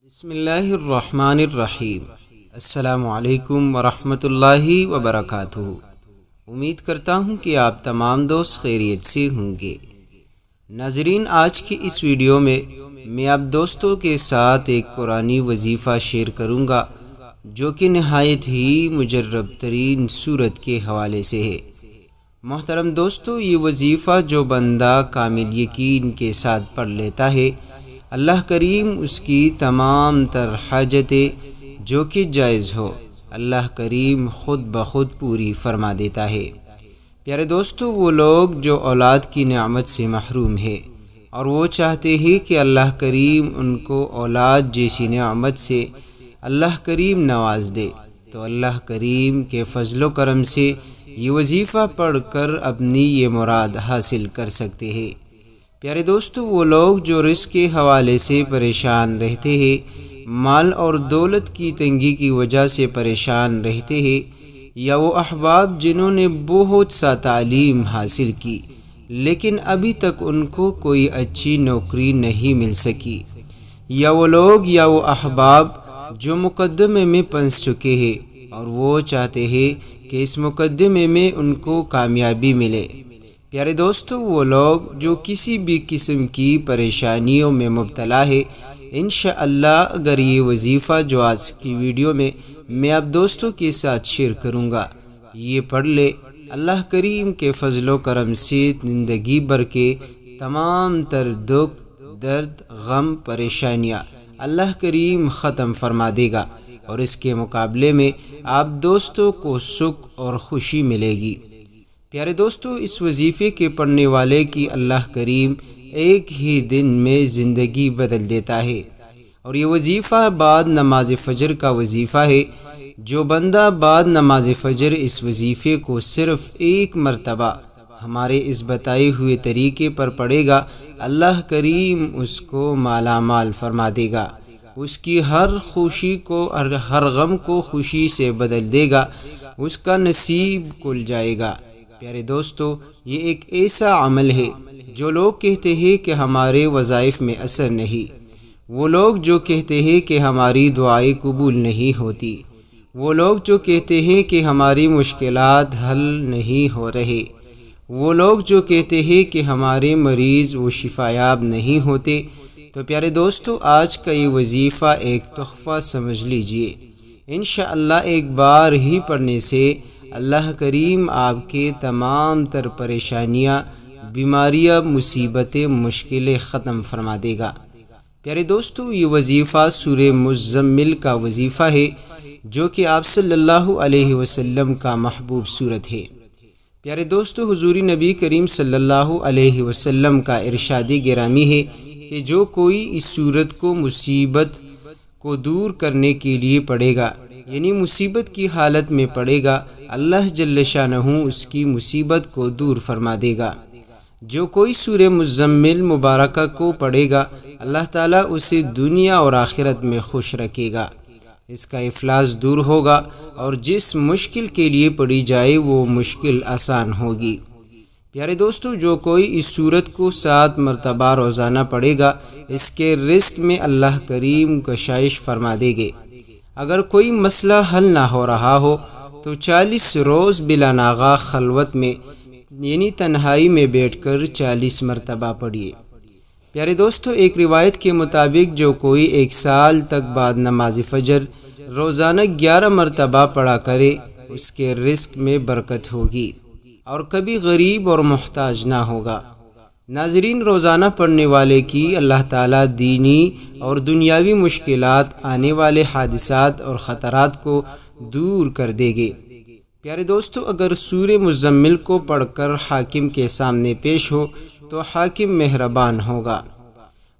بسم اللہ الرحمن الرحیم۔ السلام علیکم ورحمۃ اللہ وبرکاتہ۔ امید کرتا ہوں کہ آپ تمام دوست خیریت سے ہوں گے۔ ناظرین، آج کی اس ویڈیو میں آپ دوستوں کے ساتھ ایک قرآنی وظیفہ شیئر کروں گا جو کہ نہایت ہی مجرب ترین صورت کے حوالے سے ہے۔ محترم دوستو، یہ وظیفہ جو بندہ کامل یقین کے ساتھ پڑھ لیتا ہے، اللہ کریم اس کی تمام تر حاجتیں جو کہ جائز ہو، اللہ کریم خود بخود پوری فرما دیتا ہے۔ پیارے دوستو، وہ لوگ جو اولاد کی نعمت سے محروم ہے اور وہ چاہتے ہیں کہ اللہ کریم ان کو اولاد جیسی نعمت سے اللہ کریم نواز دے، تو اللہ کریم کے فضل و کرم سے یہ وظیفہ پڑھ کر اپنی یہ مراد حاصل کر سکتے ہیں۔ پیارے دوستو، وہ لوگ جو رزق کے حوالے سے پریشان رہتے ہیں، مال اور دولت کی تنگی کی وجہ سے پریشان رہتے ہیں، یا وہ احباب جنہوں نے بہت سا تعلیم حاصل کی لیکن ابھی تک ان کو کوئی اچھی نوکری نہیں مل سکی، یا وہ لوگ یا وہ احباب جو مقدمے میں پھنس چکے ہیں اور وہ چاہتے ہیں کہ اس مقدمے میں ان کو کامیابی ملے۔ پیارے دوستو، وہ لوگ جو کسی بھی قسم کی پریشانیوں میں مبتلا ہے، انشاءاللہ اگر یہ وظیفہ جو آج کی ویڈیو میں آپ دوستوں کے ساتھ شیئر کروں گا یہ پڑھ لے، اللہ کریم کے فضل و کرم سے زندگی بھر کے تمام تر دکھ، درد، غم، پریشانیاں اللہ کریم ختم فرما دے گا اور اس کے مقابلے میں آپ دوستوں کو سکھ اور خوشی ملے گی۔ پیارے دوستو، اس وظیفے کے پڑھنے والے کی اللہ کریم ایک ہی دن میں زندگی بدل دیتا ہے، اور یہ وظیفہ بعد نماز فجر کا وظیفہ ہے۔ جو بندہ بعد نماز فجر اس وظیفے کو صرف ایک مرتبہ ہمارے اس بتائے ہوئے طریقے پر پڑھے گا، اللہ کریم اس کو مالا مال فرما دے گا، اس کی ہر خوشی کو اور ہر غم کو خوشی سے بدل دے گا، اس کا نصیب کھل جائے گا۔ پیارے دوستو، یہ ایک ایسا عمل ہے جو لوگ کہتے ہیں کہ ہمارے وظائف میں اثر نہیں، وہ لوگ جو کہتے ہیں کہ ہماری دعائیں قبول نہیں ہوتی، وہ لوگ جو کہتے ہیں کہ ہماری مشکلات حل نہیں ہو رہے، وہ لوگ جو کہتے ہیں کہ ہمارے مریض وہ شفایاب نہیں ہوتے، تو پیارے دوستو، آج کا یہ وظیفہ ایک تحفہ سمجھ لیجئے۔ انشاءاللہ ایک بار ہی پڑھنے سے اللہ کریم آپ کے تمام تر پریشانیاں، بیماریاں، مصیبتیں، مشکلیں ختم فرما دے گا۔ پیارے دوستو، یہ وظیفہ سورہ مزمل کا وظیفہ ہے جو کہ آپ صلی اللہ علیہ وسلم کا محبوب سورت ہے۔ پیارے دوستو، حضور نبی کریم صلی اللہ علیہ وسلم کا ارشاد گرامی ہے کہ جو کوئی اس سورت کو مصیبت کو دور کرنے کے لیے پڑھے گا، یعنی مصیبت کی حالت میں پڑھے گا، اللہ جل شانہ اس کی مصیبت کو دور فرما دے گا۔ جو کوئی سورہ مزمل مبارکہ کو پڑھے گا، اللہ تعالیٰ اسے دنیا اور آخرت میں خوش رکھے گا، اس کا افلاس دور ہوگا، اور جس مشکل کے لیے پڑھی جائے وہ مشکل آسان ہوگی۔ پیارے دوستو، جو کوئی اس سورت کو 7 مرتبہ روزانہ پڑھے گا، اس کے رزق میں اللہ کریم کشائش فرما دے گے۔ اگر کوئی مسئلہ حل نہ ہو رہا ہو تو 40 روز بلا ناغہ خلوت میں، یعنی تنہائی میں بیٹھ کر 40 مرتبہ پڑھیے۔ پیارے دوستو، ایک روایت کے مطابق جو کوئی 1 سال تک بعد نماز فجر روزانہ 11 مرتبہ پڑھا کرے، اس کے رزق میں برکت ہوگی اور کبھی غریب اور محتاج نہ ہوگا۔ ناظرین، روزانہ پڑھنے والے کی اللہ تعالیٰ دینی اور دنیاوی مشکلات، آنے والے حادثات اور خطرات کو دور کر دے گے۔ پیارے دوستو، اگر سورہ مزمل کو پڑھ کر حاکم کے سامنے پیش ہو تو حاکم مہربان ہوگا۔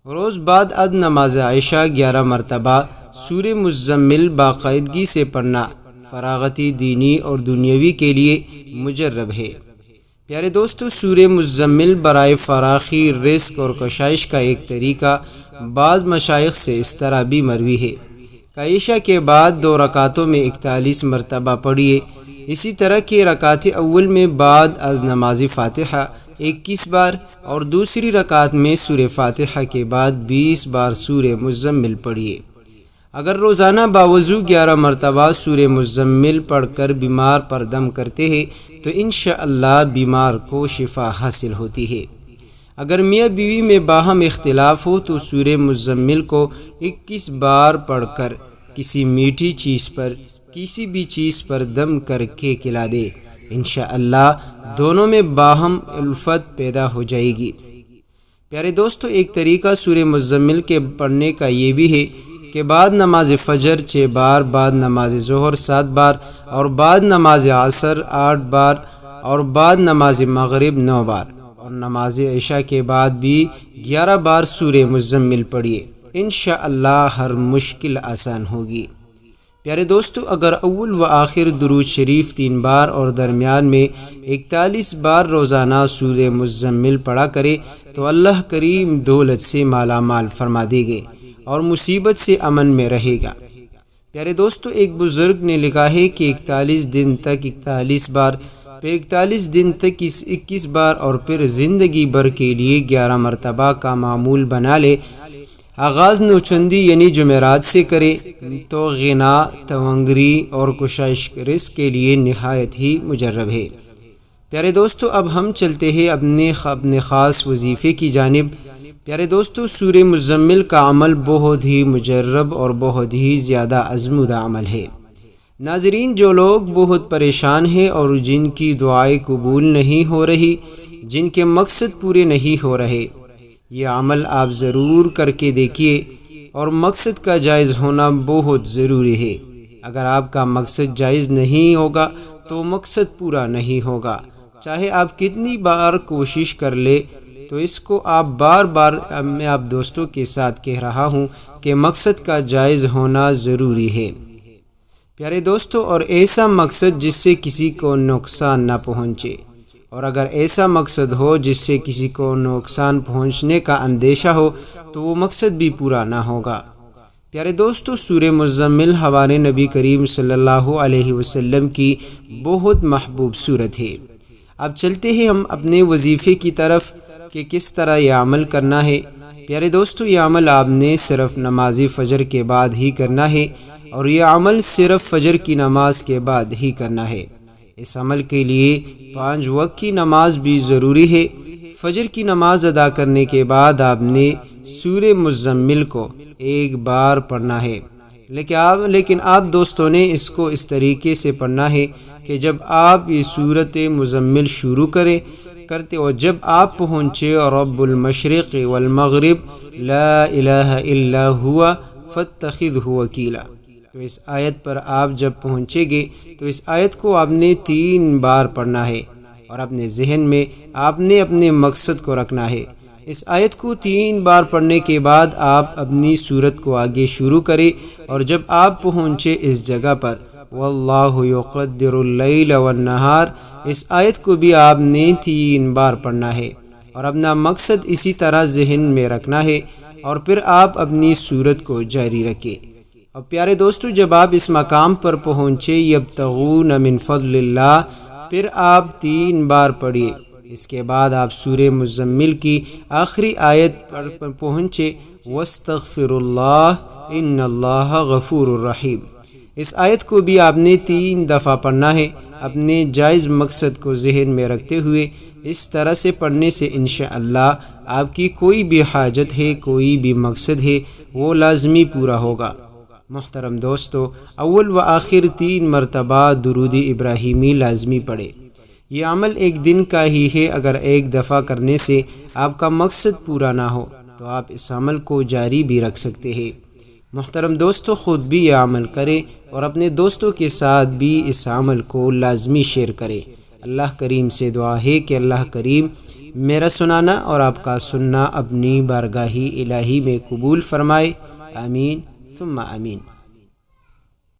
روز بعد از نماز عشاء 11 مرتبہ سورہ مزمل باقاعدگی سے پڑھنا فراغتی دینی اور دنیاوی کے لیے مجرب ہے۔ پیارے دوستو، سورہ مزمل برائے فراخی رزق اور کشائش کا ایک طریقہ بعض مشائخ سے اس طرح بھی مروی ہے کہ عشاء کے بعد 2 رکعتوں میں 41 مرتبہ پڑھیے، اسی طرح کے رکعت اول میں بعد از نماز فاتحہ 21 بار اور دوسری رکعت میں سورہ فاتحہ کے بعد 20 بار سورہ مزمل پڑھیے۔ اگر روزانہ باوضو 11 مرتبہ سورہ مزمل پڑھ کر بیمار پر دم کرتے ہیں تو انشاءاللہ بیمار کو شفا حاصل ہوتی ہے۔ اگر میاں بیوی میں باہم اختلاف ہو تو سورہ مزمل کو 21 بار پڑھ کر کسی میٹھی چیز پر کسی بھی چیز پر دم کر کے کھلا دے، انشاءاللہ دونوں میں باہم الفت پیدا ہو جائے گی۔ پیارے دوستو، ایک طریقہ سورہ مزمل کے پڑھنے کا یہ بھی ہے کہ بعد نماز فجر 6 بار، بعد نماز ظہر 7 بار، اور بعد نماز عصر 8 بار، اور بعد نماز مغرب 9 بار، اور نماز عشاء کے بعد بھی 11 بار سورہ مزمل پڑھیے، انشاءاللہ ہر مشکل آسان ہوگی۔ پیارے دوستو، اگر اول و آخر درود شریف 3 بار اور درمیان میں 41 بار روزانہ سورہ مزمل پڑھا کرے تو اللہ کریم دولت سے مالا مال فرما دے گے اور مصیبت سے امن میں رہے گا۔ پیارے دوستو، ایک بزرگ نے لکھا ہے کہ 41 دن تک 41 بار، پھر 41 دن تک 21 بار، اور پھر زندگی بھر کے لیے 11 مرتبہ کا معمول بنا لے۔ آغاز نوچندی یعنی جمعرات سے کرے تو غنا، تونگری اور کشائش رزق کے لیے نہایت ہی مجرب ہے۔ پیارے دوستو، اب ہم چلتے ہیں اپنے خاص وظیفے کی جانب۔ پیارے دوستو، سورہ مزمل کا عمل بہت ہی مجرب اور بہت ہی زیادہ آزمودہ عمل ہے۔ ناظرین، جو لوگ بہت پریشان ہیں اور جن کی دعائیں قبول نہیں ہو رہی، جن کے مقصد پورے نہیں ہو رہے، یہ عمل آپ ضرور کر کے دیکھیے، اور مقصد کا جائز ہونا بہت ضروری ہے۔ اگر آپ کا مقصد جائز نہیں ہوگا تو مقصد پورا نہیں ہوگا، چاہے آپ کتنی بار کوشش کر لے۔ تو اس کو آپ بار بار میں آپ دوستوں کے ساتھ کہہ رہا ہوں کہ مقصد کا جائز ہونا ضروری ہے۔ پیارے دوستو، اور ایسا مقصد جس سے کسی کو نقصان نہ پہنچے، اور اگر ایسا مقصد ہو جس سے کسی کو نقصان پہنچنے کا اندیشہ ہو تو وہ مقصد بھی پورا نہ ہوگا۔ پیارے دوستو، سورہ مزمل ہمارے نبی کریم صلی اللہ علیہ وسلم کی بہت محبوب سورت ہے۔ اب چلتے ہیں ہم اپنے وظیفے کی طرف کہ کس طرح یہ عمل کرنا ہے۔ پیارے دوستو، یہ عمل آپ نے صرف نماز فجر کے بعد ہی کرنا ہے، اور یہ عمل صرف فجر کی نماز کے بعد ہی کرنا ہے۔ اس عمل کے لیے 5 وقت کی نماز بھی ضروری ہے۔ فجر کی نماز ادا کرنے کے بعد آپ نے سورہ مزمل کو 1 بار پڑھنا ہے، لیکن آپ دوستوں نے اس کو اس طریقے سے پڑھنا ہے کہ جب آپ یہ سورۃ مزمل شروع کرتے اور جب آپ پہنچے رب المشرق والمغرب لا الہ الا ہوا فاتخذہ وکیلا، تو اس آیت پر آپ جب پہنچے گے تو اس آیت کو آپ نے 3 بار پڑھنا ہے، اور اپنے ذہن میں آپ نے اپنے مقصد کو رکھنا ہے۔ اس آیت کو 3 بار پڑھنے کے بعد آپ اپنی سورت کو آگے شروع کریں، اور جب آپ پہنچے اس جگہ پر واللہ یقدر اللیل والنہار، اس آیت کو بھی آپ نے 3 بار پڑھنا ہے، اور اپنا مقصد اسی طرح ذہن میں رکھنا ہے، اور پھر آپ اپنی سورت کو جاری رکھیں۔ اور پیارے دوستو، جب آپ اس مقام پر پہنچے یبتغون من فضل اللہ، پھر آپ 3 بار پڑھیے۔ اس کے بعد آپ سورہ مزمل کی آخری آیت پر پہنچے واستغفر اللہ ان اللہ غفور الرحیم، اس آیت کو بھی آپ نے 3 دفعہ پڑھنا ہے، اپنے جائز مقصد کو ذہن میں رکھتے ہوئے۔ اس طرح سے پڑھنے سے انشاءاللہ آپ کی کوئی بھی حاجت ہے، کوئی بھی مقصد ہے، وہ لازمی پورا ہوگا۔ محترم دوستو، اول و آخر 3 مرتبہ درود ابراہیمی لازمی پڑھے۔ یہ عمل ایک دن کا ہی ہے، اگر ایک دفعہ کرنے سے آپ کا مقصد پورا نہ ہو تو آپ اس عمل کو جاری بھی رکھ سکتے ہیں۔ محترم دوستو، خود بھی یہ عمل کریں اور اپنے دوستوں کے ساتھ بھی اس عمل کو لازمی شیئر کریں۔ اللہ کریم سے دعا ہے کہ اللہ کریم میرا سنانا اور آپ کا سننا اپنی بارگاہ الہی میں قبول فرمائے، آمین ثم آمین۔